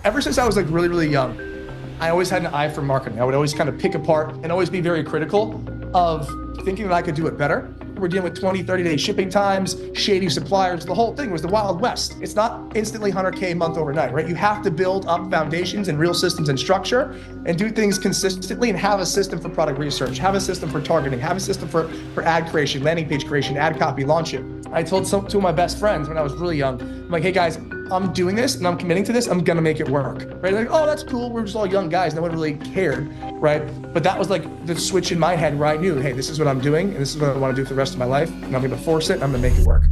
ever since I was like really, really young, I always had an eye for marketing. I would always kind of pick apart and always be very critical of thinking that I could do it better. We're dealing with 20, 30-day shipping times, shady suppliers. The whole thing was the Wild West. It's not instantly 100K a month overnight, right? You have to build up foundations and real systems and structure and do things consistently and have a system for product research, have a system for targeting, have a system for ad creation, landing page creation, ad copy, launch it. I told two of my best friends when I was really young, I'm like, hey guys, I'm doing this and I'm committing to this. I'm gonna make it work, right? They're like, oh, that's cool. We're just all young guys. No one really cared, right? But that was like the switch in my head where I knew, hey, this is what I'm doing and this is what I want to do for the rest of my life. And I'm gonna force it and I'm gonna make it work.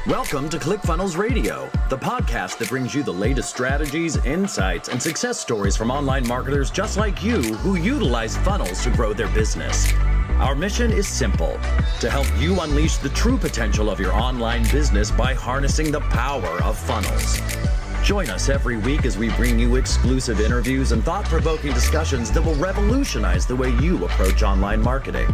Welcome to ClickFunnels Radio, the podcast that brings you the latest strategies, insights, and success stories from online marketers just like you who utilize funnels to grow their business. Our mission is simple: to help you unleash the true potential of your online business by harnessing the power of funnels. Join us every week as we bring you exclusive interviews and thought-provoking discussions that will revolutionize the way you approach online marketing.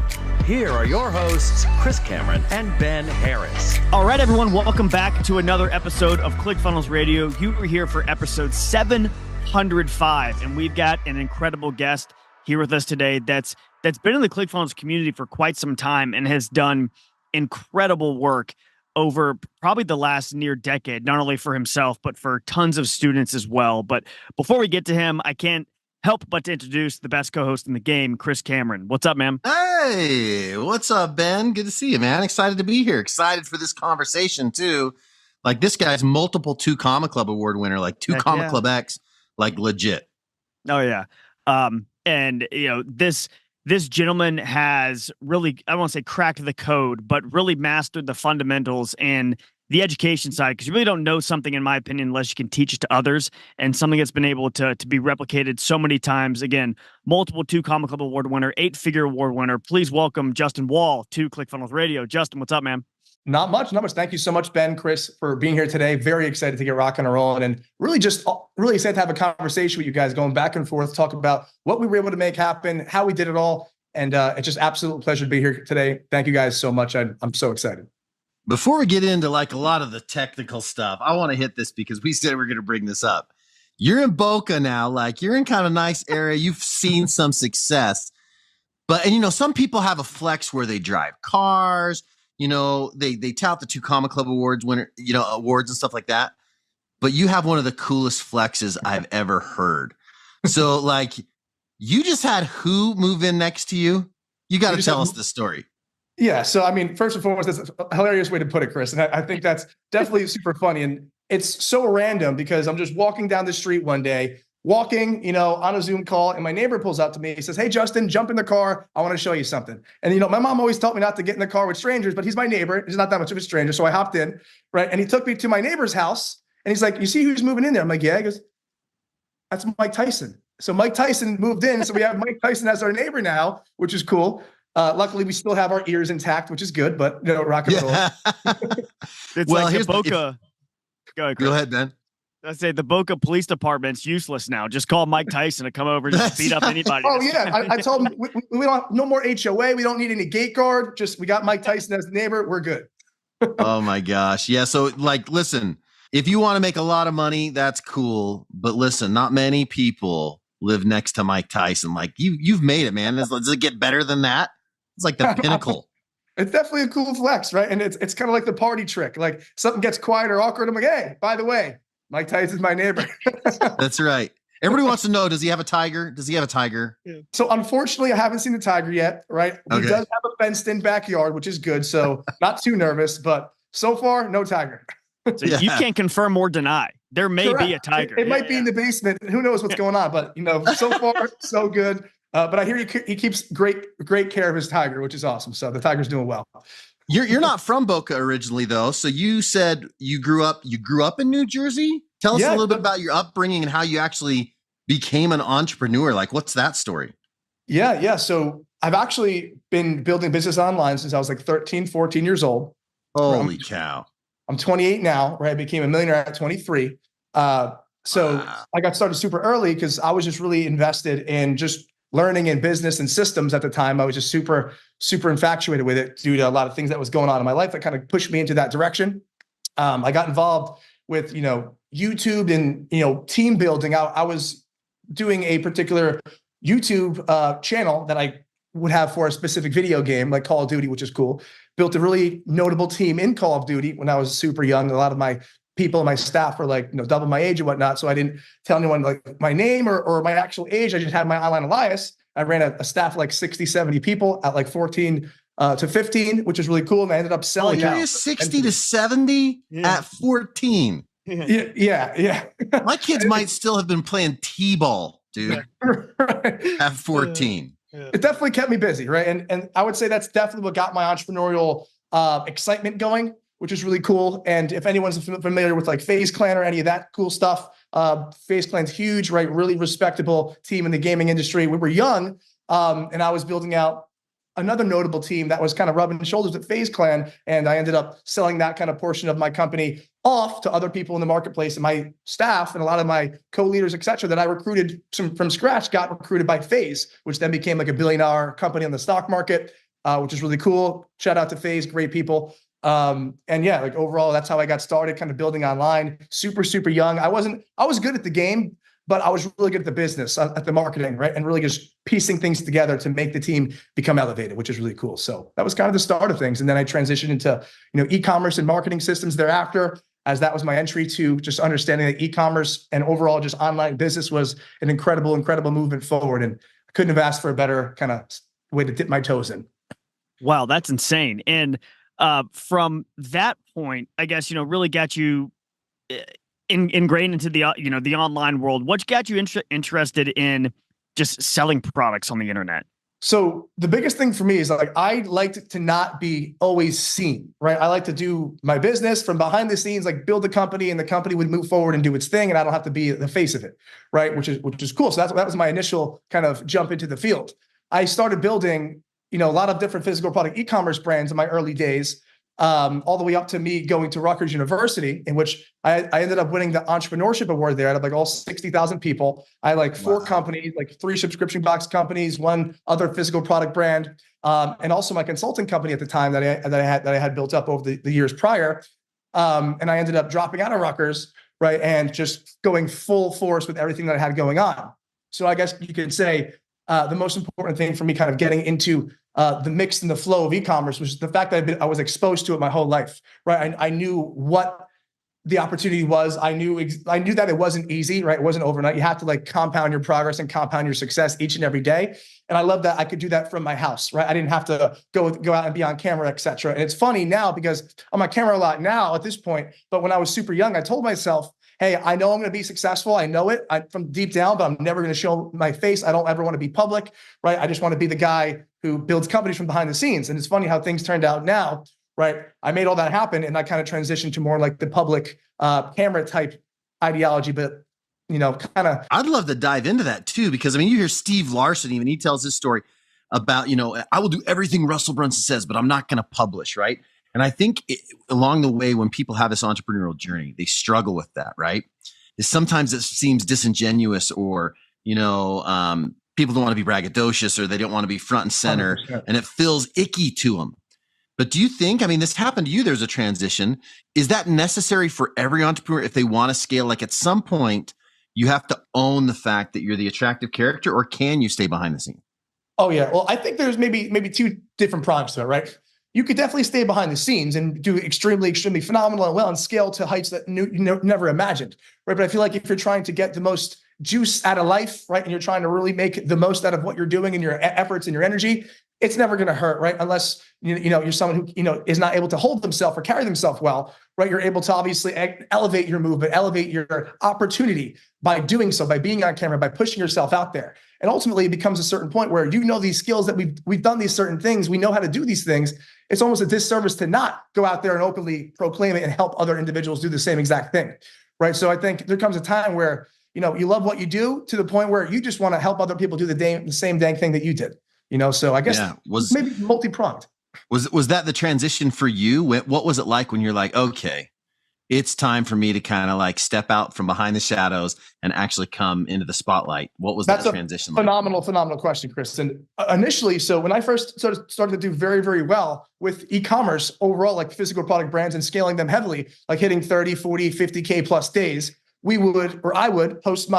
Here are your hosts, Chris Cameron and Ben Harris. All right, everyone, welcome back to another episode of ClickFunnels Radio. You are here for episode 705, and we've got an incredible guest here with us today that's been in the ClickFunnels community for quite some time and has done incredible work over probably the last near decade, not only for himself, but for tons of students as well. But before we get to him, I can't help but to introduce the best co-host in the game, Chris Cameron. What's up, man? Hey, what's up, Ben? Good to see you, man. Excited to be here. Excited for this conversation, too. Like, this guy's multiple 2 Comma Club award winner, like 2 Comma Club X, like legit. Oh, yeah. And, you know, this gentleman has really, I don't want to say cracked the code, but really mastered the fundamentals and the education side, because you really don't know something, in my opinion, unless you can teach it to others, and something that's been able to be replicated so many times. Again, multiple 2 Comma Club award winner, 8-figure award winner. Please welcome Justin Woll to ClickFunnels Radio. Justin, what's up, man? Not much. Thank you so much, Ben, Chris, for being here today. Very excited to get rocking and rolling, and really excited to have a conversation with you guys, going back and forth, talk about what we were able to make happen, how we did it all. And it's just absolute pleasure to be here today. Thank you guys so much. I'm so excited. Before we get into like a lot of the technical stuff, I want to hit this because we said we're going to bring this up. You're in Boca now, like you're in kind of a nice area. You've seen some success, but, and you know, some people have a flex where they drive cars. You know, they tout the 2 Comma Club awards winner, you know, awards and stuff like that. But you have one of the coolest flexes I've ever heard. So like, you just had who move in next to you? You got to tell us the story. Yeah. So, I mean, first and foremost, that's a hilarious way to put it, Chris. And I think that's definitely super funny. And it's so random because I'm just walking down the street one day, you know, on a Zoom call, and my neighbor pulls up to me. He says, hey, Justin, jump in the car. I want to show you something. And, you know, my mom always taught me not to get in the car with strangers, but he's my neighbor. He's not that much of a stranger. So I hopped in, right? And he took me to my neighbor's house. And he's like, you see who's moving in there? I'm like, yeah. He goes, that's Mike Tyson. So Mike Tyson moved in. So we have Mike Tyson as our neighbor now, which is cool. Luckily, we still have our ears intact, which is good, but, you know, rock and roll. It's well, like the Boca. Go ahead, Ben. I say the Boca Police Department's useless now. Just call Mike Tyson to come over and just beat up anybody. Oh, yeah. I told him we don't no more HOA. We don't need any gate guard. Just we got Mike Tyson as the neighbor. We're good. Oh, my gosh. Yeah. So, like, listen, if you want to make a lot of money, that's cool. But listen, not many people live next to Mike Tyson. Like you've made it, man. Does it get better than that? It's like the pinnacle. It's definitely a cool flex, right? And it's kind of like the party trick. Like something gets quiet or awkward, I'm like, hey, by the way, Mike Tyson's my neighbor. That's right. Everybody wants to know, does he have a tiger? Yeah. So unfortunately, I haven't seen the tiger yet, right? He does have a fenced-in backyard, which is good. So not too nervous, but so far, no tiger. So you can't confirm or deny. There may be a tiger. It might be in the basement. Who knows what's going on? But, you know, so far, so good. But I hear he keeps great care of his tiger, which is awesome. So the tiger's doing well. You're not from Boca originally, though. So you said you grew up in New Jersey. Tell us a little bit about your upbringing and how you actually became an entrepreneur. Like, what's that story? Yeah. So I've actually been building business online since I was like 13, 14 years old. Holy cow. I'm 28 now, right? I became a millionaire at 23. I got started super early because I was just really invested in just learning in business and systems at the time. I was just super, super infatuated with it due to a lot of things that was going on in my life that kind of pushed me into that direction. I got involved with, YouTube and, team building. I was doing a particular YouTube channel that I would have for a specific video game like Call of Duty, which is cool. Built a really notable team in Call of Duty when I was super young. A lot of my people and my staff were like, double my age and whatnot. So I didn't tell anyone like my name or my actual age. I just had my online alias. I ran a staff of like 60, 70 people at like 14 to 15, which is really cool. And I ended up selling out. 60 to 70 at 14. Yeah. My kids might still have been playing T-ball, dude, at 14. It definitely kept me busy, right? And I would say that's definitely what got my entrepreneurial excitement going, which is really cool. And if anyone's familiar with like FaZe Clan or any of that cool stuff, FaZe Clan's huge, right? Really respectable team in the gaming industry. We were young, and I was building out another notable team that was kind of rubbing shoulders with FaZe Clan. And I ended up selling that kind of portion of my company off to other people in the marketplace. And my staff and a lot of my co-leaders, et cetera, that I recruited from scratch got recruited by FaZe, which then became like $1 billion company on the stock market, which is really cool. Shout out to FaZe, great people. And yeah, like overall, that's how I got started kind of building online, super, super young. I was good at the game, but I was really good at the business, at the marketing, right? And really just piecing things together to make the team become elevated, which is really cool. So that was kind of the start of things. And then I transitioned into, e-commerce and marketing systems thereafter, as that was my entry to just understanding that e-commerce and overall just online business was an incredible, incredible movement forward. And I couldn't have asked for a better kind of way to dip my toes in. Wow, that's insane. And from that point, I guess, really got you ingrained into the, the online world. What got you interested in just selling products on the internet? So the biggest thing for me is like, I liked to not be always seen, right? I like to do my business from behind the scenes, like build a company and the company would move forward and do its thing. And I don't have to be the face of it, right? Which is cool. So that was my initial kind of jump into the field. I started building, a lot of different physical product e-commerce brands in my early days, all the way up to me going to Rutgers University, in which I ended up winning the entrepreneurship award there out of like all 60,000 people. I had like 4 companies, like 3 subscription box companies, 1 other physical product brand, and also my consulting company at the time that I had built up over the years prior. And I ended up dropping out of Rutgers, right, and just going full force with everything that I had going on. So I guess you could say the most important thing for me kind of getting into the mix and the flow of e-commerce was the fact that I was exposed to it my whole life, right? I knew what the opportunity was. I knew that it wasn't easy, right? It wasn't overnight. You have to like compound your progress and compound your success each and every day. And I love that I could do that from my house, right? I didn't have to go out and be on camera, et cetera. And it's funny now because I'm on camera a lot now at this point, but when I was super young, I told myself, hey, I know I'm going to be successful. I know it from deep down, but I'm never going to show my face. I don't ever want to be public, right? I just want to be the guy who builds companies from behind the scenes. And it's funny how things turned out now, right? I made all that happen and I kind of transitioned to more like the public camera type ideology, but kind of. I'd love to dive into that too, because you hear Steve Larson, even he tells his story about, I will do everything Russell Brunson says, but I'm not going to publish, right? And I think along the way, when people have this entrepreneurial journey, they struggle with that, right? Sometimes it seems disingenuous or, people don't want to be braggadocious or they don't want to be front and center 100%. And it feels icky to them. But do you think, this happened to you, there's a transition. Is that necessary for every entrepreneur if they want to scale? Like at some point, you have to own the fact that you're the attractive character, or can you stay behind the scene? Oh, yeah. Well, I think there's maybe 2 different prongs to it, right? You could definitely stay behind the scenes and do extremely, extremely phenomenal and well and scale to heights that you never imagined, right? But I feel like if you're trying to get the most juice out of life, right, and you're trying to really make the most out of what you're doing and your efforts and your energy, it's never going to hurt, right? Unless you're someone who is not able to hold themselves or carry themselves well, right? You're able to obviously elevate your movement, elevate your opportunity by doing so, by being on camera, by pushing yourself out there. And ultimately, it becomes a certain point where these skills that we've done these certain things, we know how to do these things. It's almost a disservice to not go out there and openly proclaim it and help other individuals do the same exact thing, right? So I think there comes a time where you love what you do to the point where you just want to help other people do the same dang thing that you did. So I guess maybe multi-pronged. Was that the transition for you? What was it like when you're like, okay, it's time for me to kind of like step out from behind the shadows and actually come into the spotlight? What was that transition like? Phenomenal question, Chris. And initially, so when I first started to do very, very well with e-commerce overall, like physical product brands and scaling them heavily, like hitting 30, 40, 50K plus days, I would post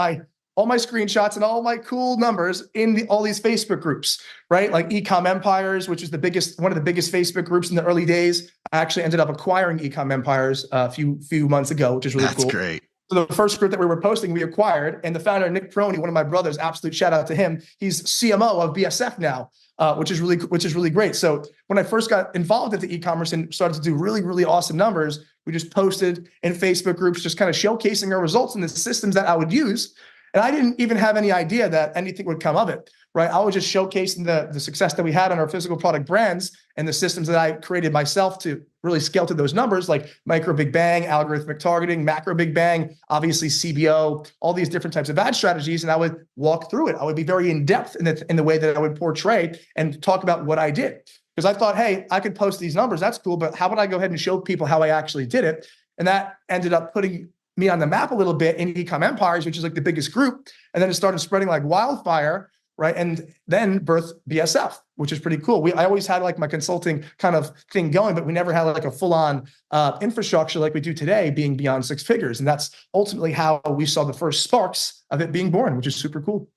all my screenshots and all my cool numbers in all these Facebook groups, right? Like Ecom Empires, which is one of the biggest Facebook groups in the early days. I actually ended up acquiring Ecom Empires a few months ago, which is really cool. That's great. So the first group that we were posting, we acquired, and the founder, Nick Peroni, one of my brothers, absolute shout out to him. He's CMO of BSF now, which is really great. So when I first got involved into e-commerce and started to do really, really awesome numbers, we just posted in Facebook groups, just kind of showcasing our results and the systems that I would use. And I didn't even have any idea that anything would come of it, right? I was just showcasing the success that we had on our physical product brands and the systems that I created myself to really scale to those numbers, like micro big bang, algorithmic targeting, macro big bang, obviously CBO, all these different types of ad strategies. And I would walk through it. I would be very in depth in the way that I would portray and talk about what I did. Because I thought, hey, I could post these numbers. That's cool. But how about I go ahead and show people how I actually did it? And that ended up putting me on the map a little bit in Ecom Empires, which is like the biggest group. And then it started spreading like wildfire, right? And then birthed BSF, which is pretty cool. I always had like my consulting kind of thing going, but we never had like a full-on infrastructure like we do today, being beyond six figures. And that's ultimately how we saw the first sparks of it being born, which is super cool.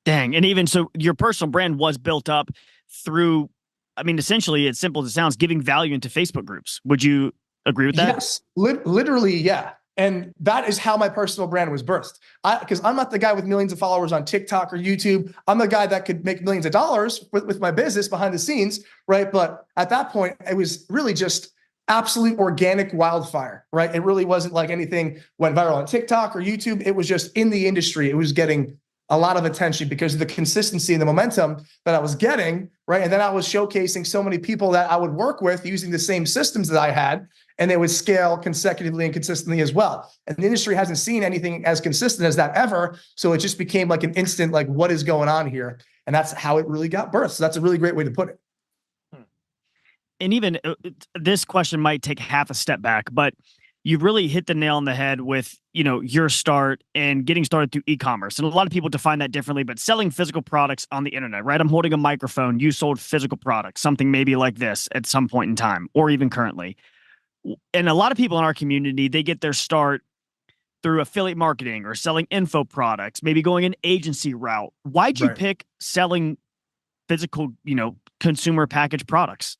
Dang. And even so, your personal brand was built up through, I mean, essentially, as simple as it sounds, giving value into Facebook groups. Would you agree with that? Yes, literally, yeah. And that is how my personal brand was birthed. Because I'm not the guy with millions of followers on TikTok or YouTube. I'm the guy that could make millions of dollars with my business behind the scenes, right? But at that point, it was really just absolute organic wildfire, right? It really wasn't like anything went viral on TikTok or YouTube. It was just in the industry. It was getting a lot of attention because of the consistency and the momentum that I was getting, right? And then I was showcasing so many people that I would work with using the same systems that I had, and they would scale consecutively and consistently as well. And the industry hasn't seen anything as consistent as that ever. So it just became like an instant, like, what is going on here? And that's how it really got birthed. So that's a really great way to put it. And even this question might take half a step back, but you really hit the nail on the head with, your start and getting started through e-commerce. And a lot of people define that differently, but selling physical products on the internet, right? I'm holding a microphone. You sold physical products, something maybe like this at some point in time, or even currently. And a lot of people in our community, they get their start through affiliate marketing or selling info products, maybe going an agency route. Why'd you pick selling physical, consumer packaged products?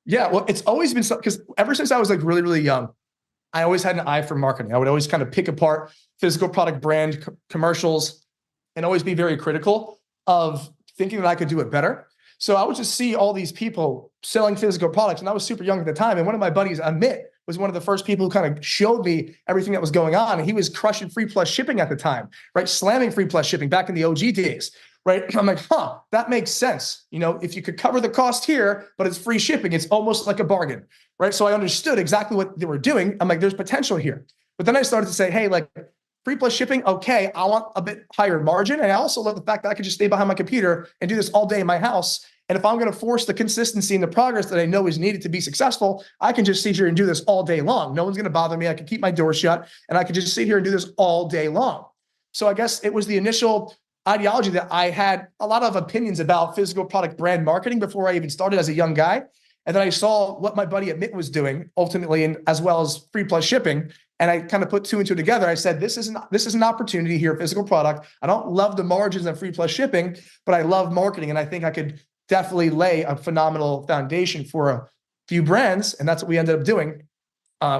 Yeah, well, it's always been because ever since I was like really, really young, I always had an eye for marketing. I would always kind of pick apart physical product brand commercials and always be very critical of thinking that I could do it better. So I would just see all these people selling physical products, and I was super young at the time. And one of my buddies, Amit, was one of the first people who kind of showed me everything that was going on. And he was crushing free plus shipping at the time, right? Slamming free plus shipping back in the OG days, right? I'm like, that makes sense. If you could cover the cost here, but it's free shipping, it's almost like a bargain, right? So I understood exactly what they were doing. I'm like, there's potential here. But then I started to say, hey, like, free plus shipping, okay, I want a bit higher margin. And I also love the fact that I could just stay behind my computer and do this all day in my house. And if I'm going to force the consistency and the progress that I know is needed to be successful, I can just sit here and do this all day long. No one's going to bother me. I can keep my door shut and I can just sit here and do this all day long. So I guess it was the initial ideology that I had a lot of opinions about physical product brand marketing before I even started as a young guy. And then I saw what my buddy Amit was doing ultimately, and as well as free plus shipping. And I kind of put two and two together. I said, this is an opportunity here, physical product. I don't love the margins of free plus shipping, but I love marketing. And I think I could definitely lay a phenomenal foundation for a few brands. And that's what we ended up doing,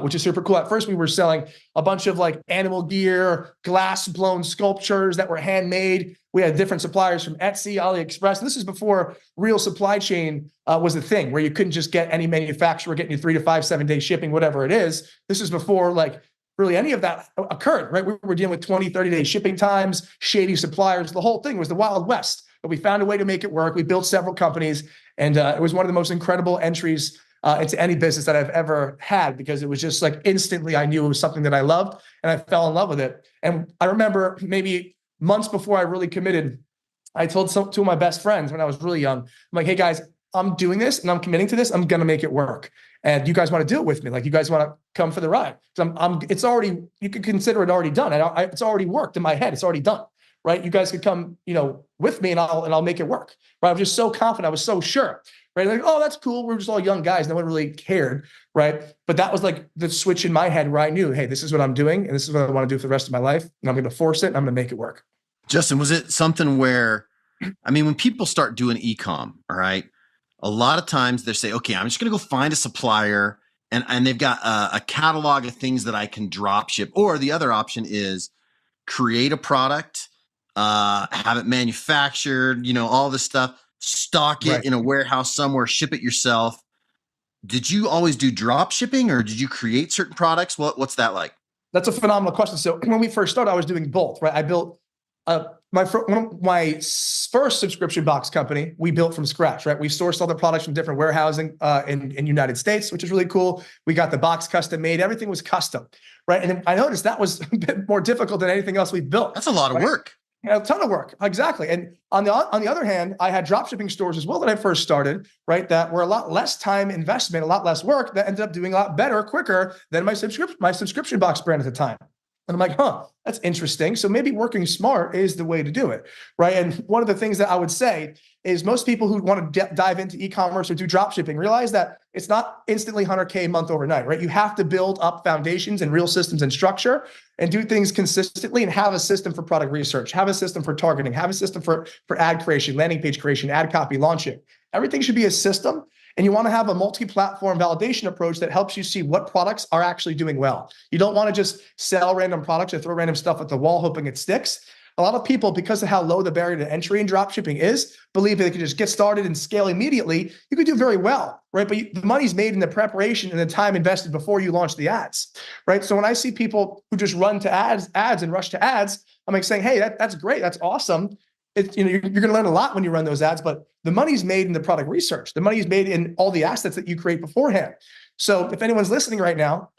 which is super cool. At first, we were selling a bunch of like animal gear, glass blown sculptures that were handmade. We had different suppliers from Etsy, AliExpress. This is before real supply chain was a thing where you couldn't just get any manufacturer getting you 3 to 5, 7 day shipping, whatever it is. This is before like really any of that occurred, right? We were dealing with 20, 30 day shipping times, shady suppliers. The whole thing was the Wild West, but we found a way to make it work. We built several companies, and it was one of the most incredible entries into any business that I've ever had, because it was just like instantly I knew it was something that I loved and I fell in love with it. And I remember maybe months before I really committed, I told two of my best friends when I was really young, I'm like, hey guys, I'm doing this and I'm committing to this. I'm going to make it work. And you guys want to do it with me? Like, you guys want to come for the ride? So it's already, you could consider it already done. It's already worked in my head. It's already done, right? You guys could come, with me and I'll make it work, right? I was just so confident. I was so sure, right? Like, oh, that's cool. We're just all young guys. No one really cared, right? But that was like the switch in my head where I knew, hey, this is what I'm doing. And this is what I want to do for the rest of my life. And I'm going to force it. And I'm going to make it work. Justin, was it something where, when people start doing e-com, all right, a lot of times they say, okay, I'm just going to go find a supplier and they've got a catalog of things that I can drop ship. Or the other option is create a product, have it manufactured, all this stuff, stock it in a warehouse somewhere, ship it yourself. Did you always do drop shipping or did you create certain products? What's that like? That's a phenomenal question. So when we first started, I was doing both, right? I built my first subscription box company. We built from scratch, right? We sourced all the products from different warehousing in United States, which is really cool. We got the box custom made. Everything was custom, right? And then I noticed that was a bit more difficult than anything else we've built. That's a lot of work. A ton of work, exactly. And on the other hand, I had dropshipping stores as well that I first started, right? That were a lot less time investment, a lot less work, that ended up doing a lot better, quicker than my subscription box brand at the time. And I'm like, that's interesting. So maybe working smart is the way to do it, right? And one of the things that I would say is most people who want to dive into e-commerce or do dropshipping realize that it's not instantly 100K a month overnight, right? You have to build up foundations and real systems and structure and do things consistently and have a system for product research, have a system for targeting, have a system for ad creation, landing page creation, ad copy, launching. Everything should be a system. And you want to have a multi-platform validation approach that helps you see what products are actually doing well. You don't want to just sell random products or throw random stuff at the wall hoping it sticks. A lot of people, because of how low the barrier to entry in dropshipping is, believe they can just get started and scale immediately. You could do very well, right? But the money's made in the preparation and the time invested before you launch the ads, right? So when I see people who just run to ads and rush to ads, I'm like saying, hey, that's great. That's awesome. You're going to learn a lot when you run those ads, but the money's made in the product research. The money's made in all the assets that you create beforehand. So if anyone's listening right now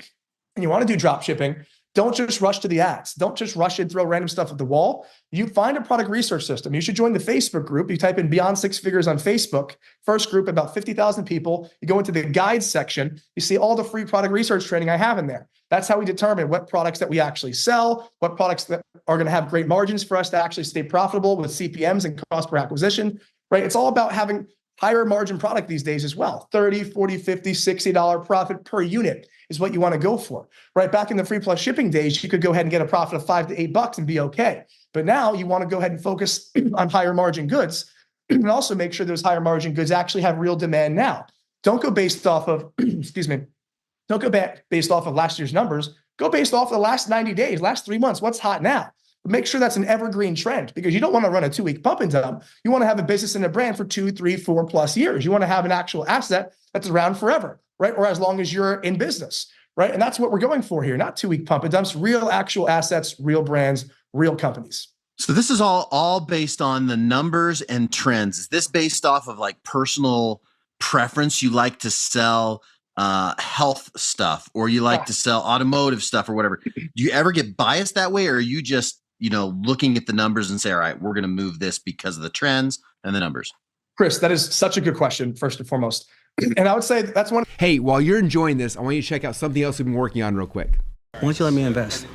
and you want to do drop shipping, don't just rush to the ads. Don't just rush and throw random stuff at the wall. You find a product research system. You should join the Facebook group. You type in Beyond Six Figures on Facebook. First group, about 50,000 people. You go into the guides section. You see all the free product research training I have in there. That's how we determine what products that we actually sell, what products that are going to have great margins for us to actually stay profitable with CPMs and cost per acquisition, right? It's all about having higher margin product these days as well. $30, $40, $50, $60 profit per unit is what you want to go for, right? Back in the free plus shipping days, you could go ahead and get a profit of $5 to $8 and be okay. But now you want to go ahead and focus on higher margin goods and also make sure those higher margin goods actually have real demand now. Don't go based off of, don't go based off of last year's numbers. Go based off the last 90 days, last 3 months. What's hot now? But make sure that's an evergreen trend because you don't want to run a 2-week pump and dump. You want to have a business and a brand for 2, 3, 4+ years. You want to have an actual asset that's around forever, right? Or as long as you're in business, right? And that's what we're going for here. Not 2-week pump and dumps, real actual assets, real brands, real companies. So this is all based on the numbers and trends. Is this based off of like personal preference? You like to sell health stuff or you like to sell automotive stuff or whatever. Do you ever get biased that way? Or are you just, looking at the numbers and say, all right, we're going to move this because of the trends and the numbers? Chris, that is such a good question, first and foremost. And I would say that's one. Hey, while you're enjoying this, I want you to check out something else we've been working on real quick. Why don't you let me invest?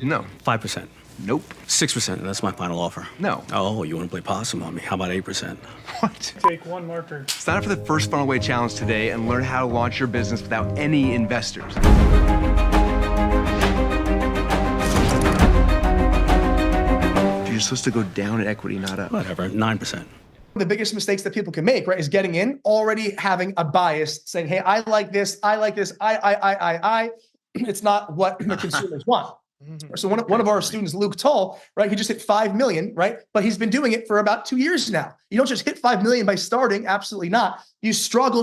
No. 5%. Nope. 6%. That's my final offer. No. Oh, you want to play possum on me? How about 8%? What? Take one marker. Sign up for the first Funnel Way Challenge today and learn how to launch your business without any investors. You're supposed to go down in equity, not up. Whatever, 9%. The biggest mistakes that people can make, right, is getting in, already having a bias, saying, hey, I like this, I. It's not what the consumers want. So one of our students, Luke Tull, right, he just hit 5 million, right? But he's been doing it for about 2 years now. You don't just hit 5 million by starting, absolutely not. You struggle,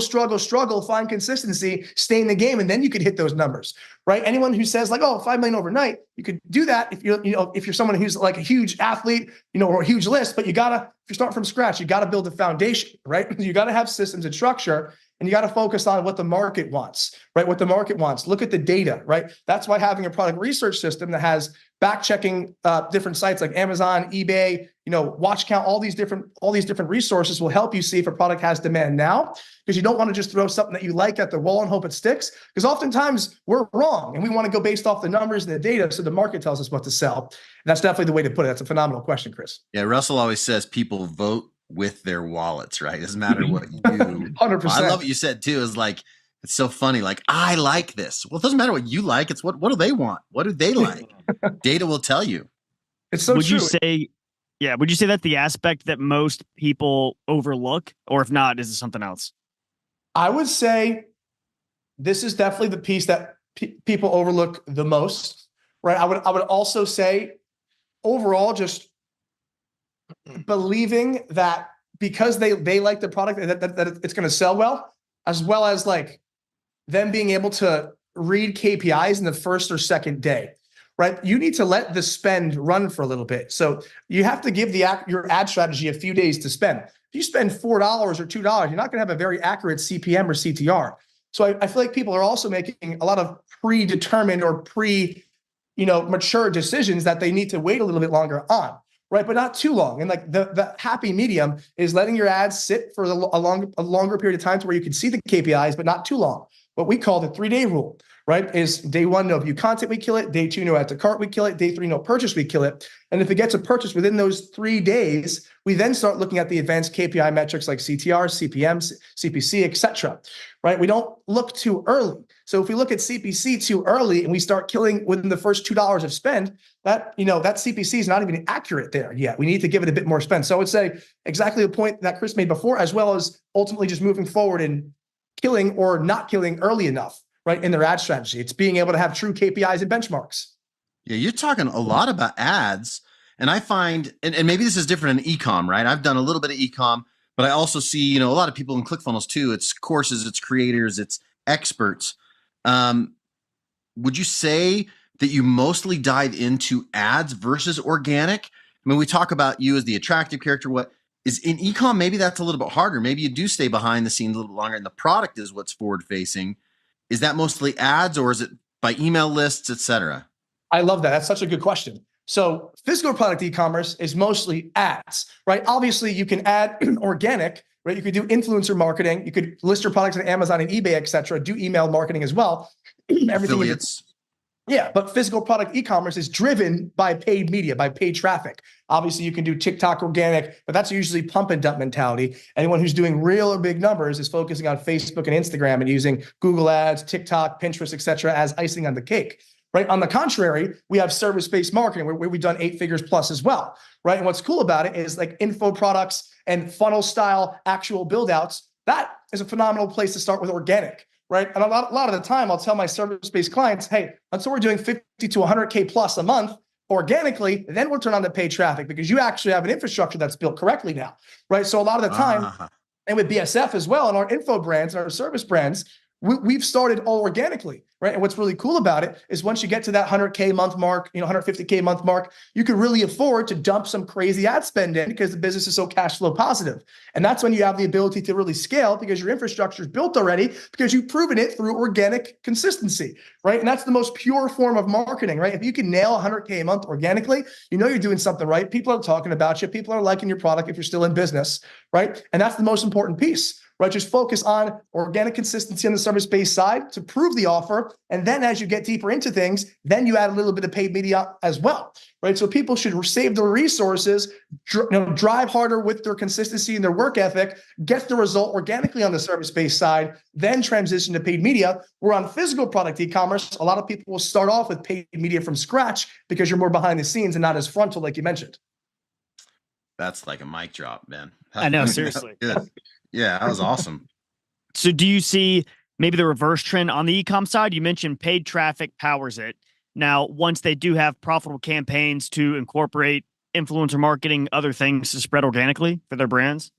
find consistency, stay in the game, and then you could hit those numbers, right? Anyone who says like, oh, 5 million overnight, you could do that if you're someone who's like a huge athlete, or a huge list, but if you're starting from scratch, you gotta build a foundation, right? You gotta have systems and structure. And you got to focus on what the market wants, right? What the market wants. Look at the data, right? That's why having a product research system that has back checking different sites like Amazon, eBay, watch count, all these different resources will help you see if a product has demand now, because you don't want to just throw something that you like at the wall and hope it sticks, because oftentimes we're wrong and we want to go based off the numbers and the data. So the market tells us what to sell. And that's definitely the way to put it. That's a phenomenal question, Chris. Yeah. Russell always says people vote with their wallets, right? It doesn't matter what you do. 100%. I love what you said too. Is like, it's so funny. Like, I like this. Well, it doesn't matter what you like. It's what do they want? What do they like? Data will tell you. It's so Would true. Would you say that's the aspect that most people overlook? Or if not, is it something else? I would say this is definitely the piece that people overlook the most, right? I would also say overall, just believing that because they like the product, that it's going to sell well, as well as like them being able to read KPIs in the first or second day, right? You need to let the spend run for a little bit. So you have to give your ad strategy a few days to spend. If you spend $4 or $2, you're not going to have a very accurate CPM or CTR. So I feel like people are also making a lot of predetermined or mature decisions that they need to wait a little bit longer on, right? But not too long. And like the happy medium is letting your ads sit for a longer period of time to where you can see the KPIs, but not too long. What we call the 3-day rule, right? Is day 1, no view content, we kill it. Day 2, no add to cart, we kill it. Day 3, no purchase, we kill it. And if it gets a purchase within those 3 days, we then start looking at the advanced KPI metrics like CTR, CPM, CPC, etc. Right? We don't look too early. So if we look at CPC too early and we start killing within the first $2 of spend, that CPC is not even accurate there yet. We need to give it a bit more spend. So I would say exactly the point that Chris made before, as well as ultimately just moving forward and killing or not killing early enough, right, in their ad strategy. It's being able to have true KPIs and benchmarks. Yeah, you're talking a lot about ads. And I find, and maybe this is different in e-com, right? I've done a little bit of e-com, but I also see, a lot of people in ClickFunnels too. It's courses, it's creators, it's experts. Would you say that you mostly dive into ads versus organic? I mean, we talk about you as the attractive character. What is in e-com? Maybe that's a little bit harder. Maybe you do stay behind the scenes a little bit longer and the product is what's forward facing. Is that mostly ads or is it by email lists, et cetera? I love that. That's such a good question. So physical product e-commerce is mostly ads, right? Obviously you can add organic, right? You could do influencer marketing. You could list your products on Amazon and eBay, et cetera, do email marketing as well. Affiliates. Yeah, but physical product e-commerce is driven by paid media, by paid traffic. Obviously, you can do TikTok organic, but that's usually pump and dump mentality. Anyone who's doing real or big numbers is focusing on Facebook and Instagram and using Google ads, TikTok, Pinterest, et cetera, as icing on the cake. Right. On the contrary, we have service-based marketing where we've done 8 figures plus as well. Right. And what's cool about it is like info products and funnel style actual build outs. That is a phenomenal place to start with organic. Right. And a lot of the time I'll tell my service-based clients, hey, until we're doing 50 to 100K plus a month organically, then we'll turn on the paid traffic because you actually have an infrastructure that's built correctly now. Right. So a lot of the time, and with BSF as well, and our info brands and our service brands, we've started all organically, right? And what's really cool about it is once you get to that 100K month mark, 150K month mark, you can really afford to dump some crazy ad spend in because the business is so cash flow positive. And that's when you have the ability to really scale because your infrastructure is built already because you've proven it through organic consistency, right? And that's the most pure form of marketing, right? If you can nail 100K a month organically, you're doing something right. People are talking about you. People are liking your product if you're still in business, right? And that's the most important piece. Right, just focus on organic consistency on the service-based side to prove the offer. And then as you get deeper into things, then you add a little bit of paid media as well. Right. So people should save their resources, drive harder with their consistency and their work ethic, get the result organically on the service-based side, then transition to paid media. Where on physical product e-commerce, a lot of people will start off with paid media from scratch because you're more behind the scenes and not as frontal, like you mentioned. That's like a mic drop, man. I know, seriously. Good. Yeah, that was awesome. So do you see maybe the reverse trend on the e-com side? You mentioned paid traffic powers it. Now, once they do have profitable campaigns to incorporate influencer marketing, other things to spread organically for their brands?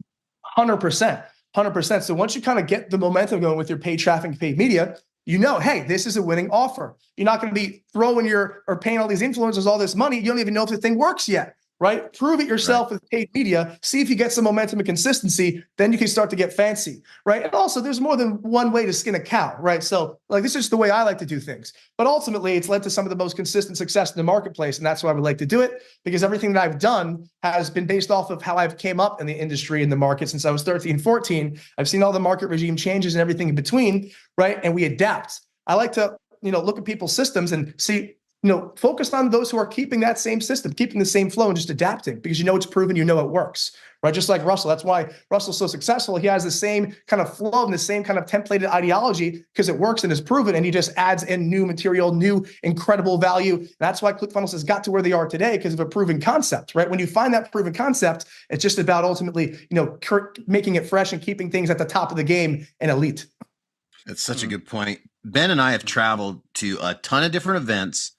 100%. So once you kind of get the momentum going with your paid traffic and paid media, hey, this is a winning offer. You're not going to be throwing or paying all these influencers all this money. You don't even know if the thing works yet. right? Prove it yourself with paid media. See if you get some momentum and consistency. Then you can start to get fancy, right? And also, there's more than one way to skin a cow, right? So, like, this is just the way I like to do things. But ultimately, it's led to some of the most consistent success in the marketplace, and that's why I would like to do it, because everything that I've done has been based off of how I've came up in the industry, in the market since I was 13, 14. I've seen all the market regime changes and everything in between, right? And we adapt. I like to, look at people's systems and see, focused on those who are keeping that same system, keeping the same flow and just adapting, because it's proven, it works, right? Just like Russell. That's why Russell's so successful. He has the same kind of flow and the same kind of templated ideology because it works and is proven, and he just adds in new material, new incredible value. That's why ClickFunnels has got to where they are today, because of a proven concept, right? When you find that proven concept, it's just about ultimately, making it fresh and keeping things at the top of the game and elite. That's such a good point. Ben and I have traveled to a ton of different events.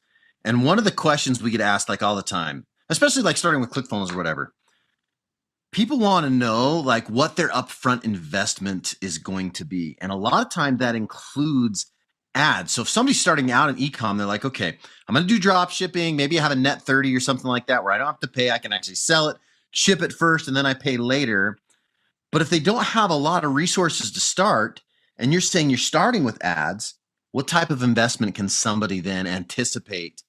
And one of the questions we get asked like all the time, especially like starting with ClickFunnels or whatever, people want to know like what their upfront investment is going to be. And a lot of time that includes ads. So if somebody's starting out in ecom, they're like, okay, I'm going to do drop shipping. Maybe I have a net 30 or something like that where I don't have to pay. I can actually sell it, ship it first, and then I pay later. But if they don't have a lot of resources to start, and you're saying you're starting with ads, what type of investment can somebody then anticipate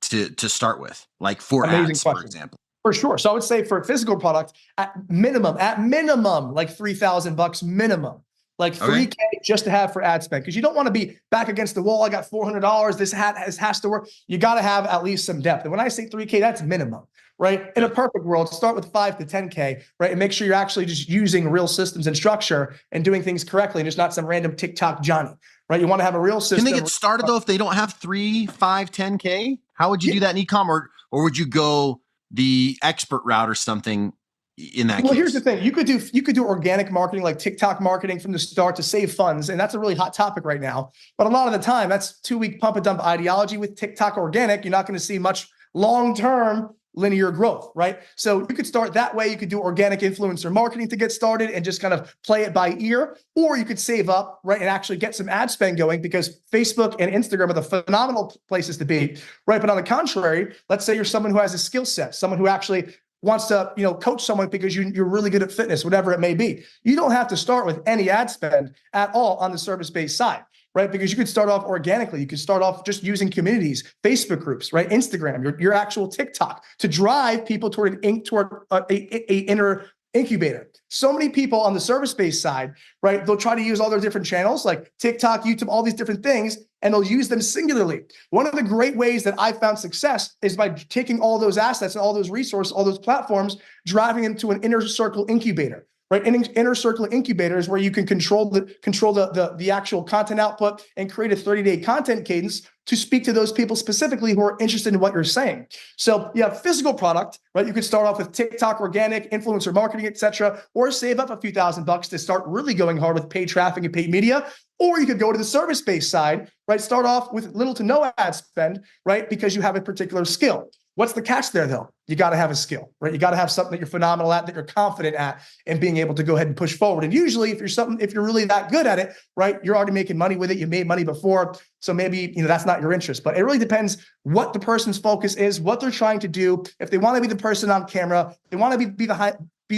to start with, like for ads, for example? For sure. So I would say for a physical product, at minimum, like $3,000 minimum, like $3K just to have for ad spend. Because you don't want to be back against the wall. I got $400. This has to work. You got to have at least some depth. And when I say $3K, that's minimum, right? In a perfect world, start with 5 to 10K, right? And make sure you're actually just using real systems and structure and doing things correctly, and just not some random TikTok Johnny, right? You want to have a real system. Can they get started though if they don't have 3, 5, 10K? How would you do that in e-com, or would you go the expert route or something in that case? Well, here's the thing. You could do organic marketing, like TikTok marketing from the start to save funds. And that's a really hot topic right now. But a lot of the time, that's 2-week pump and dump ideology. With TikTok organic, you're not going to see much long-term linear growth, right? So you could start that way. You could do organic influencer marketing to get started and just kind of play it by ear, or you could save up, right, and actually get some ad spend going, because Facebook and Instagram are the phenomenal places to be, right? But on the contrary, let's say you're someone who has a skill set, someone who actually wants to, coach someone because you're really good at fitness, whatever it may be. You don't have to start with any ad spend at all on the service-based side, right? Because you could start off organically. You could start off just using communities, Facebook groups, right? Instagram, your actual TikTok, to drive people toward a inner incubator. So many people on the service-based side, right? They'll try to use all their different channels like TikTok, YouTube, all these different things, and they'll use them singularly. One of the great ways that I found success is by taking all those assets and all those resources, all those platforms, driving them to an inner circle incubator. Right, inner circle incubator is where you can control the actual content output and create a 30-day content cadence to speak to those people specifically who are interested in what you're saying. So you have physical product, right? You could start off with TikTok, organic, influencer marketing, etc., or save up a few $1,000s to start really going hard with paid traffic and paid media. Or you could go to the service-based side, right? Start off with little to no ad spend, right? Because you have a particular skill. What's the catch there, though? You got to have a skill, right? You got to have something that you're phenomenal at, that you're confident at, and being able to go ahead and push forward. And usually, if you're really that good at it, right, you're already making money with it. You made money before, so maybe that's not your interest. But it really depends what the person's focus is, what they're trying to do. If they want to be the person on camera, they want to be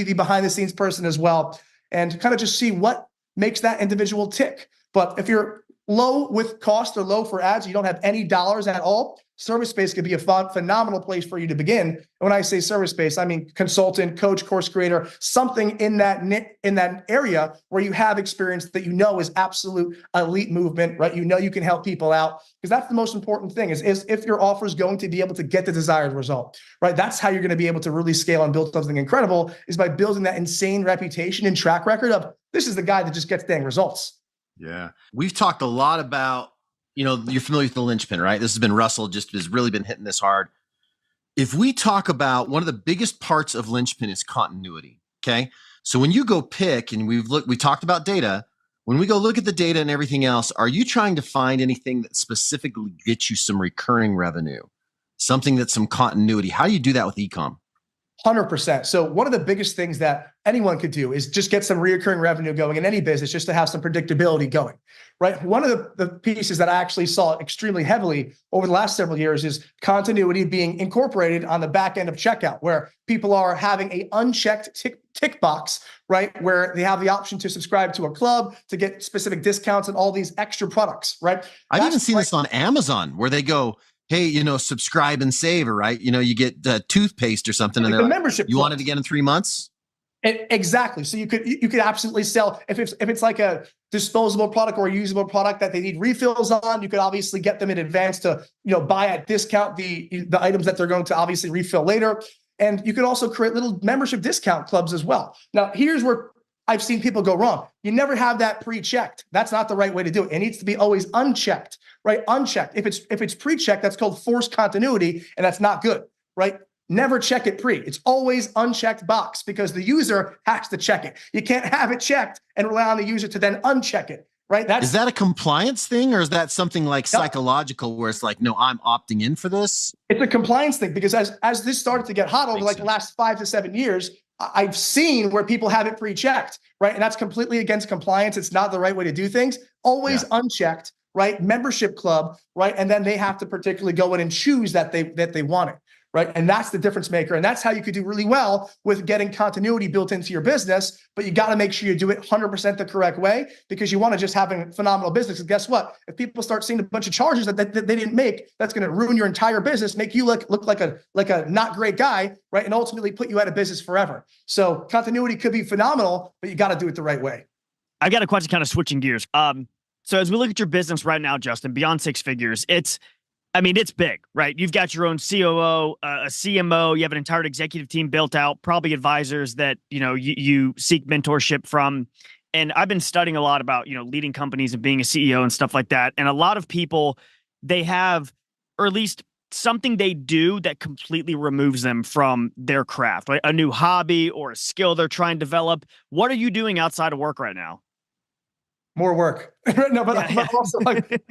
the behind the scenes person as well, and kind of just see what makes that individual tick. But if you're low with cost or low for ads, you don't have any dollars at all, service-based could be a phenomenal place for you to begin. And when I say service-based, I mean consultant, coach, course creator, something in that area where you have experience that is absolute elite movement, right? You can help people out, because that's the most important thing is if your offer is going to be able to get the desired result, right? That's how you're going to be able to really scale and build something incredible, is by building that insane reputation and track record of, this is the guy that just gets dang results. Yeah. We've talked a lot about, you're familiar with the linchpin, right? This has been Russell has really been hitting this hard. If we talk about one of the biggest parts of linchpin is continuity. Okay. So when you go pick, and we talked about data, when we go look at the data and everything else, are you trying to find anything that specifically gets you some recurring revenue, something that's some continuity? How do you do that with ecom? 100%. So one of the biggest things that anyone could do is just get some recurring revenue going in any business, just to have some predictability going, right? One of the pieces that I actually saw extremely heavily over the last several years is continuity being incorporated on the back end of checkout, where people are having a unchecked tick box, right? Where they have the option to subscribe to a club, to get specific discounts and all these extra products, right? I've even seen this on Amazon where they go, hey, subscribe and save, or right? You get toothpaste or something, and they're like, membership. You want it again in 3 months? Exactly. So you could absolutely sell if it's like a disposable product or a usable product that they need refills on. You could obviously get them in advance to buy at discount the items that they're going to obviously refill later. And you could also create little membership discount clubs as well. Now, here's where I've seen people go wrong. You never have that pre-checked. That's not the right way to do it. It needs to be always unchecked, right? Unchecked. If it's pre-checked, that's called forced continuity, and that's not good, right? Never check it pre. It's always unchecked box because the user has to check it. You can't have it checked and rely on the user to then uncheck it, right? Is that a compliance thing, or is that something like psychological where it's like, no, I'm opting in for this? It's a compliance thing because as this started to get hot over the last 5 to 7 years, I've seen where people have it pre-checked, right? And that's completely against compliance. It's not the right way to do things. Always unchecked, right? Membership club, right? And then they have to particularly go in and choose that they want it, right? And that's the difference maker. And that's how you could do really well with getting continuity built into your business. But you got to make sure you do it 100% the correct way, because you want to just have a phenomenal business. And guess what? If people start seeing a bunch of charges that they didn't make, that's going to ruin your entire business, make you look like a not great guy, right? And ultimately put you out of business forever. So continuity could be phenomenal, but you got to do it the right way. I've got a question, kind of switching gears. So as we look at your business right now, Justin, beyond six figures, it's big, right? You've got your own COO, a CMO, you have an entire executive team built out, probably advisors that, you seek mentorship from. And I've been studying a lot about, leading companies and being a CEO and stuff like that. And a lot of people, they have, or at least something they do that completely removes them from their craft, right? A new hobby or a skill they're trying to develop. What are you doing outside of work right now? More work. No, but also like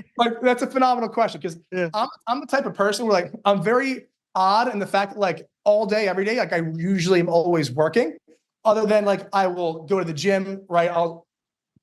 that's a phenomenal question, because I'm the type of person where I'm very odd in the fact that all day, every day, I usually am always working, other than I will go to the gym, right?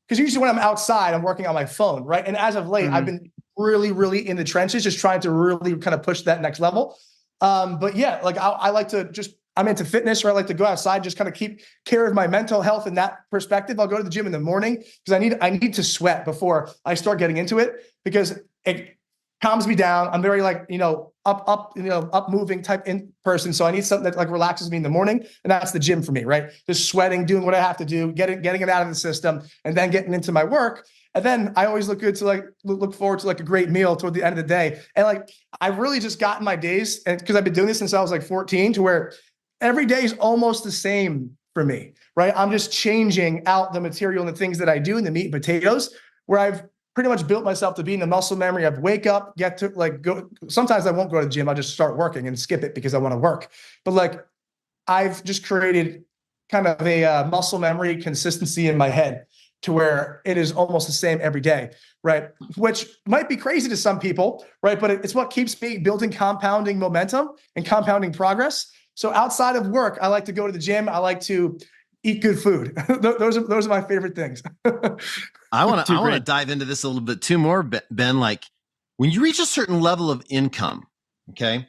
Because usually when I'm outside, I'm working on my phone, right? And as of late, I've been really, really in the trenches, just trying to really kind of push that next level. But yeah, I like to I'm into fitness, or I like to go outside, just kind of keep care of my mental health in that perspective. I'll go to the gym in the morning because I need to sweat before I start getting into it, because it calms me down. I'm very up moving type in person. So I need something that relaxes me in the morning. And that's the gym for me, right? Just sweating, doing what I have to do, getting it out of the system, and then getting into my work. And then I always look good to look forward to a great meal toward the end of the day. And I've really just gotten my days, and because I've been doing this since I was 14, to where every day is almost the same for me, right? I'm just changing out the material and the things that I do in the meat and potatoes, where I've pretty much built myself to be in the muscle memory of wake up, get to go. Sometimes I won't go to the gym. I'll just start working and skip it because I want to work. But I've just created kind of a muscle memory consistency in my head to where it is almost the same every day, right? Which might be crazy to some people, right? But it's what keeps me building compounding momentum and compounding progress. So outside of work, I like to go to the gym. I like to eat good food. Those are my favorite things. I want to dive into this a little bit too more, Ben. When you reach a certain level of income, okay,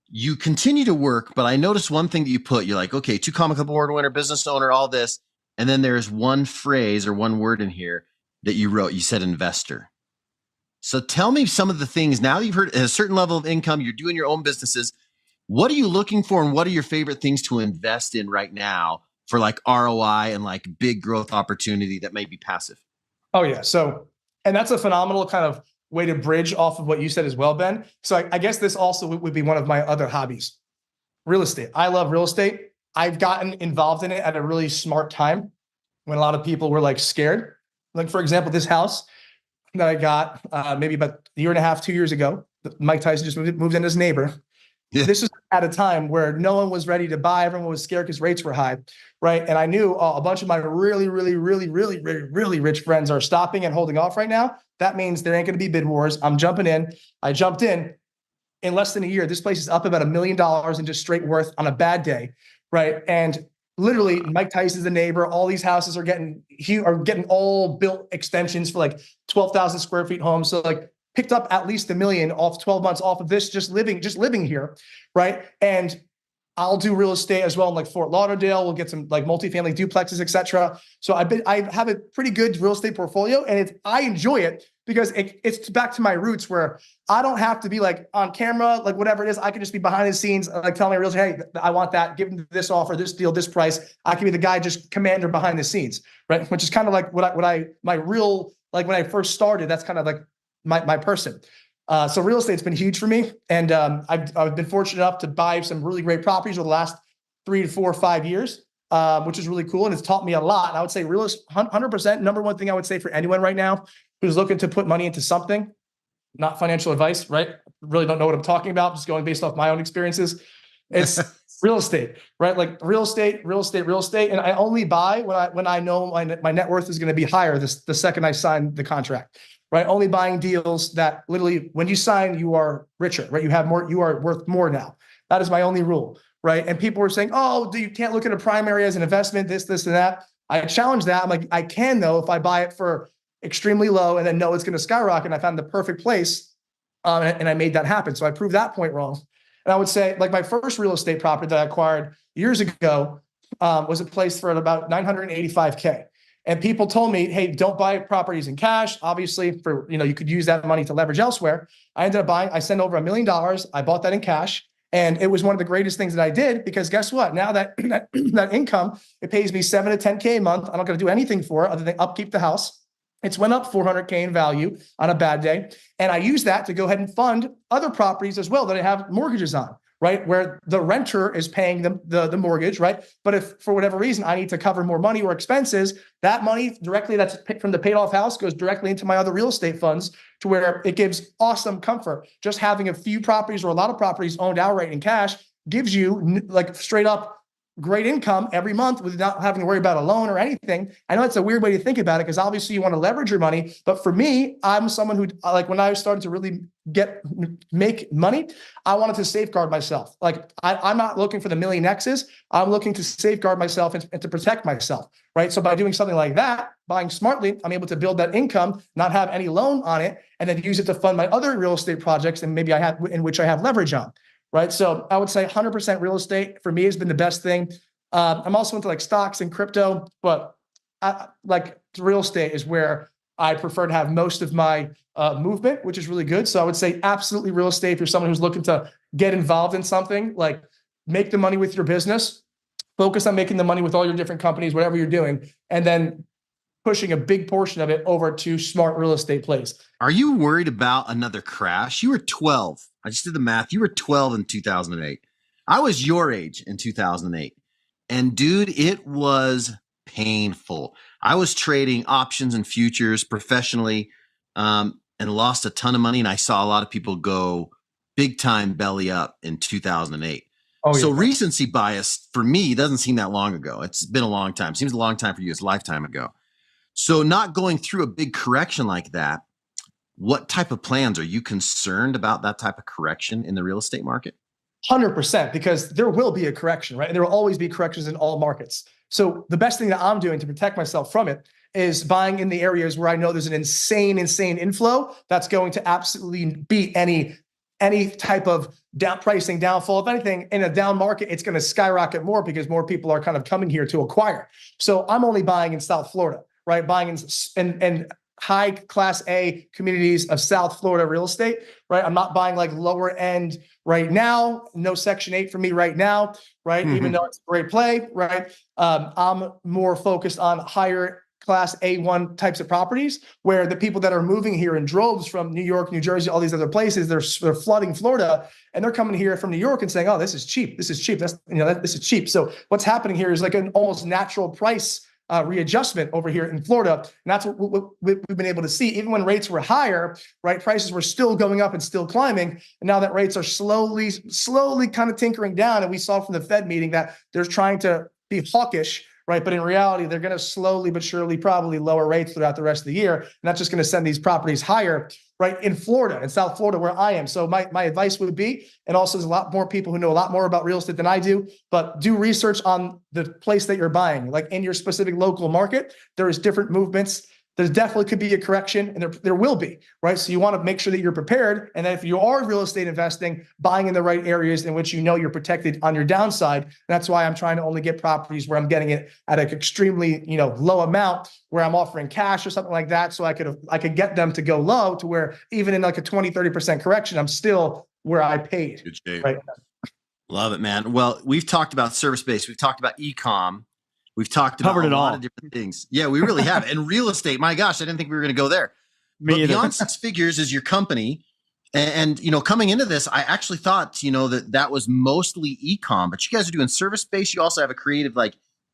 you continue to work, but I noticed one thing that you put. You're like, okay, 2 Comic Club award winner, business owner, all this, and then there's one phrase or one word in here that you wrote. You said investor. So tell me some of the things. Now you've heard at a certain level of income, you're doing your own businesses. What are you looking for, and what are your favorite things to invest in right now for ROI and big growth opportunity that may be passive? Oh yeah. So, and that's a phenomenal kind of way to bridge off of what you said as well, Ben. So I guess this also would be one of my other hobbies, real estate. I love real estate. I've gotten involved in it at a really smart time when a lot of people were scared. For example, this house that I got maybe about a year and a half, 2 years ago, Mike Tyson just moved in as neighbor. Yeah. This was at a time where no one was ready to buy. Everyone was scared because rates were high, right? And I knew a bunch of my really, really, really, really, really, really rich friends are stopping and holding off right now. That means there ain't going to be bid wars. I'm jumping in. I jumped in. in less than a year, this place is up about $1 million in just straight worth on a bad day, right? And literally, Mike Tyson's the neighbor. All these houses are getting all built extensions for like 12,000 square feet homes. So like picked up at least $1 million off 12 months off of this, just living here, right? And I'll do real estate as well in like Fort Lauderdale. We'll get some like multifamily duplexes, etc. So I have a pretty good real estate portfolio, and I enjoy it because it's back to my roots where I don't have to be like on camera, like whatever it is. I can just be behind the scenes, like telling my realtor, hey, I want that, give them this offer, this deal, this price. I can be the guy, just commander behind the scenes, right? Which is kind of like when I first started, that's kind of like my person. So real estate's been huge for me. And I've been fortunate enough to buy some really great properties over the last 3 to 4 or 5 years, which is really cool. And it's taught me a lot. And I would say real estate, 100%, number one thing I would say for anyone right now who's looking to put money into something, not financial advice, right? Really don't know what I'm talking about. Just going based off my own experiences. It's real estate, right? Like real estate. And I only buy when I know my net worth is going to be higher the second I sign the contract. Right, only buying deals that literally, when you sign, you are richer, right? You have more, you are worth more now. That is my only rule, right? And people were saying, "Oh, you can't look at a primary as an investment, this, and that." I challenge that. I'm like, I can though if I buy it for extremely low and then know it's going to skyrocket. And I found the perfect place, and I made that happen. So I proved that point wrong. And I would say, like my first real estate property that I acquired years ago was a place for about $985K. And people told me, hey, don't buy properties in cash. Obviously, you could use that money to leverage elsewhere. I ended up I sent over $1 million. I bought that in cash. And it was one of the greatest things that I did because guess what? Now that income, it pays me $7 to $10K a month. I'm not going to do anything for it other than upkeep the house. It's went up $400K in value on a bad day. And I use that to go ahead and fund other properties as well that I have mortgages on, right? Where the renter is paying the mortgage, right? But if for whatever reason I need to cover more money or expenses, that money directly that's from the paid off house goes directly into my other real estate funds to where it gives awesome comfort. Just having a few properties or a lot of properties owned outright in cash gives you like straight up great income every month without having to worry about a loan or anything. I know that's a weird way to think about it because obviously you want to leverage your money. But for me, I'm someone who, like when I started to really make money, I wanted to safeguard myself. Like I'm not looking for the million X's. I'm looking to safeguard myself and to protect myself, right? So by doing something like that, buying smartly, I'm able to build that income, not have any loan on it, and then use it to fund my other real estate projects and maybe in which I have leverage on. Right. So I would say 100% real estate for me has been the best thing. I'm also into like stocks and crypto, but like real estate is where I prefer to have most of my movement, which is really good. So I would say absolutely real estate. If you're someone who's looking to get involved in something, like make the money with your business, focus on making the money with all your different companies, whatever you're doing, and then pushing a big portion of it over to smart real estate plays. Are you worried about another crash? You were 12. I just did the math. You were 12 in 2008. I was your age in 2008. And dude, it was painful. I was trading options and futures professionally and lost a ton of money. And I saw a lot of people go big time belly up in 2008. Oh, so yeah. Recency bias for me doesn't seem that long ago. It's been a long time. Seems a long time for you. It's a lifetime ago. So not going through a big correction like that, what type of plans are you concerned about that type of correction in the real estate market? 100%, because there will be a correction, right? And there will always be corrections in all markets. So the best thing that I'm doing to protect myself from it is buying in the areas where I know there's an insane inflow that's going to absolutely beat any type of pricing downfall. If anything, in a down market, it's going to skyrocket more because more people are kind of coming here to acquire. So I'm only buying in South Florida, right? Buying in high class A communities of South Florida real estate, right? I'm not buying like lower end right now. No Section 8 for me right now, right? Mm-hmm. Even though it's a great play, right? I'm more focused on higher class A1 types of properties where the people that are moving here in droves from New York, New Jersey, all these other places, they're flooding Florida and they're coming here from New York and saying, oh, this is cheap. This is cheap. This is cheap. So what's happening here is like an almost natural price readjustment over here in Florida. And that's what we've been able to see. Even when rates were higher, right, prices were still going up and still climbing. And now that rates are slowly kind of tinkering down. And we saw from the Fed meeting that they're trying to be hawkish, right? But in reality, they're going to slowly but surely probably lower rates throughout the rest of the year. And that's just going to send these properties higher. right, in Florida, in South Florida, where I am. So my advice would be, and also there's a lot more people who know a lot more about real estate than I do, but do research on the place that you're buying, like in your specific local market. There is different movements. There definitely could be a correction, and there will be, right? So you want to make sure that you're prepared. And then if you are real estate investing, buying in the right areas in which you know you're protected on your downside. That's why I'm trying to only get properties where I'm getting it at an extremely, low amount, where I'm offering cash or something like that. So I could get them to go low to where even in like a 20-30% correction, I'm still where I paid. Good shape. Right? Love it, man. Well, we've talked about service-based. We've talked about e-com. We've talked about a lot of different things. Yeah, we really have. And real estate, my gosh, I didn't think we were going to go there. But Beyond Six Figures is your company. And, coming into this, I actually thought, that was mostly e-com, but you guys are doing service-based. You also have a creative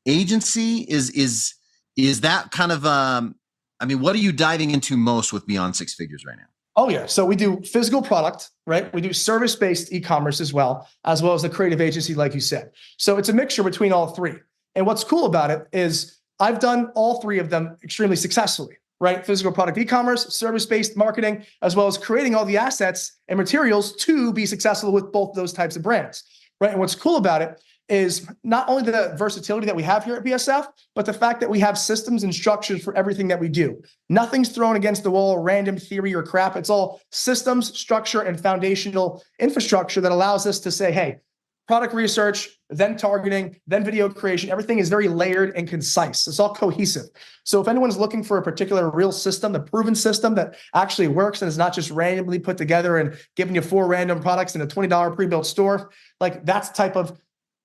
agency. Is that kind of, what are you diving into most with Beyond Six Figures right now? Oh, yeah. So we do physical product, right? We do service-based e-commerce as well as the creative agency, like you said. So it's a mixture between all three. And what's cool about it is I've done all three of them extremely successfully, right? Physical product e-commerce, service-based marketing, as well as creating all the assets and materials to be successful with both those types of brands, right? And what's cool about it is not only the versatility that we have here at BSF, but the fact that we have systems and structures for everything that we do. Nothing's thrown against the wall, random theory or crap. It's all systems, structure, and foundational infrastructure that allows us to say, hey, product research, then targeting, then video creation, everything is very layered and concise. It's all cohesive. So if anyone's looking for a particular real system, the proven system that actually works and is not just randomly put together and giving you 4 random products in a $20 pre-built store, like that's the type of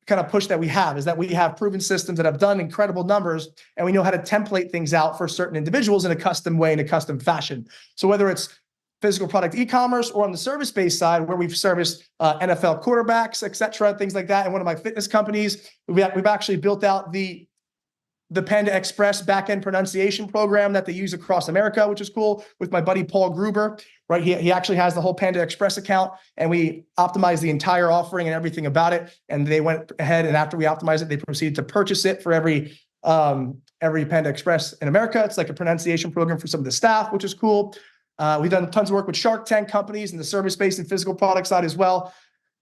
kind of push that we have, is that we have proven systems that have done incredible numbers, and we know how to template things out for certain individuals in a custom way, in a custom fashion. So whether it's physical product e-commerce or on the service-based side, where we've serviced NFL quarterbacks, et cetera, things like that. And one of my fitness companies, we've actually built out the Panda Express back-end pronunciation program that they use across America, which is cool, with my buddy Paul Gruber, right? He actually has the whole Panda Express account, and we optimized the entire offering and everything about it. And they went ahead, and after we optimized it, they proceeded to purchase it for every Panda Express in America. It's like a pronunciation program for some of the staff, which is cool. We've done tons of work with Shark Tank companies in the service-based and physical product side as well.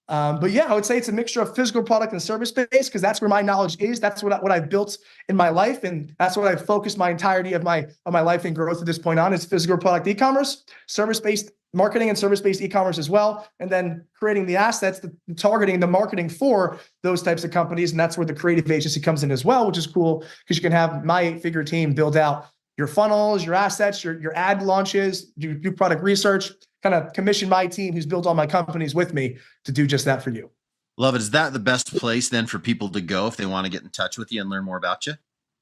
But yeah, I would say it's a mixture of physical product and service-based, because that's where my knowledge is. That's what I've built in my life, and that's what I've focused my entirety of my life and growth at this point on. Is physical product e-commerce, service-based marketing, and service-based e-commerce as well, and then creating the assets, the targeting, the marketing for those types of companies. And that's where the creative agency comes in as well, which is cool, because you can have my 8-figure team build out your funnels, your assets, your ad launches, do product research, kind of commission my team who's built all my companies with me to do just that for you. Love it. Is that the best place then for people to go if they want to get in touch with you and learn more about you?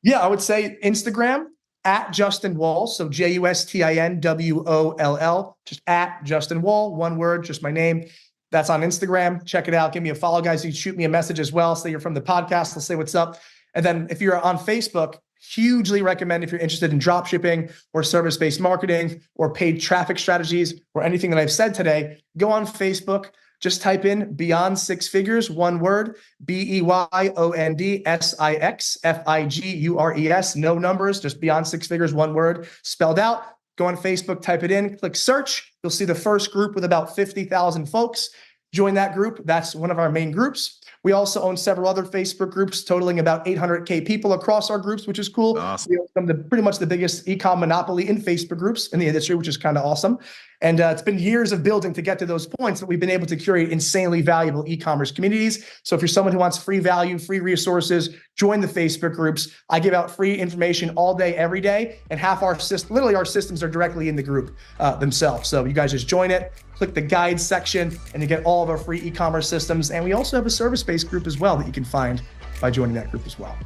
Yeah, I would say Instagram at Justin Woll. So JUSTINWOLL, just at Justin Woll, one word, just my name. That's on Instagram. Check it out. Give me a follow, guys. You shoot me a message as well. Say you're from the podcast. I'll say what's up. And then if you're on Facebook, hugely recommend, if you're interested in dropshipping or service-based marketing or paid traffic strategies or anything that I've said today, go on Facebook, just type in Beyond Six Figures, one word, BEYONDSIXFIGURES, no numbers, just Beyond Six Figures, one word, spelled out. Go on Facebook, type it in, click search. You'll see the first group with about 50,000 folks. Join that group. That's one of our main groups. We also own several other Facebook groups totaling about 800K people across our groups, which is cool. Awesome. We own pretty much the biggest e-com monopoly in Facebook groups in the industry, which is kind of awesome. And it's been years of building to get to those points, but we've been able to curate insanely valuable e-commerce communities. So if you're someone who wants free value, free resources, join the Facebook groups. I give out free information all day, every day, and half our systems are directly in the group themselves. So you guys just join it, click the guide section, and you get all of our free e-commerce systems. And we also have a service-based group as well that you can find by joining that group as well.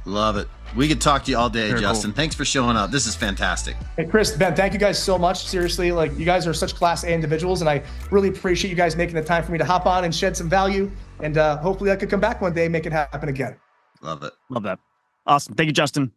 Love it. We could talk to you all day, Very Justin. cool. Thanks for showing up. This is fantastic. Hey, Chris, Ben, thank you guys so much. Seriously, you guys are such class A individuals, and I really appreciate you guys making the time for me to hop on and shed some value. And hopefully I could come back one day and make it happen again. Love it. Love that. Awesome. Thank you, Justin.